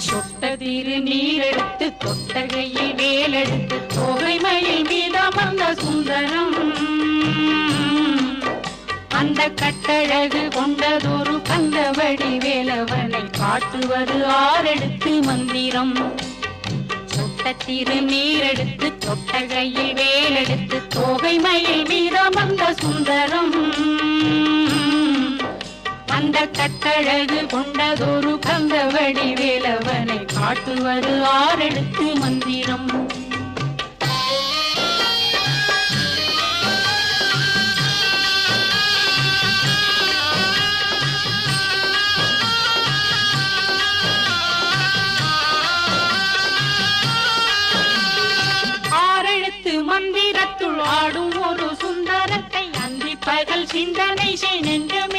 சொட்ட திரு நீரெடுத்து கொட்டகையில் வேலெடுத்து தொகைமையில் மீதமர்ந்த சுந்தரம் அந்த கட்டழகு கொண்டதொரு கந்தவடி வேலவனை காட்டுவது ஆரெடுத்து மந்திரம். சொட்ட திரு நீரெடுத்து கொட்டகையில் வேலெடுத்து தொகைமையில் மீதமர்ந்த சுந்தரம் அந்த கட்டழகு கொண்டதொரு கந்தவடி வேலவனை காட்டுவது ஆரெடுத்து மந்திரம். ஆரெழுத்து மந்திரத்துள் ஆடும் ஒரு சுந்தரத்தை அந்தி பகல் சிந்தனை செய் நெஞ்சம்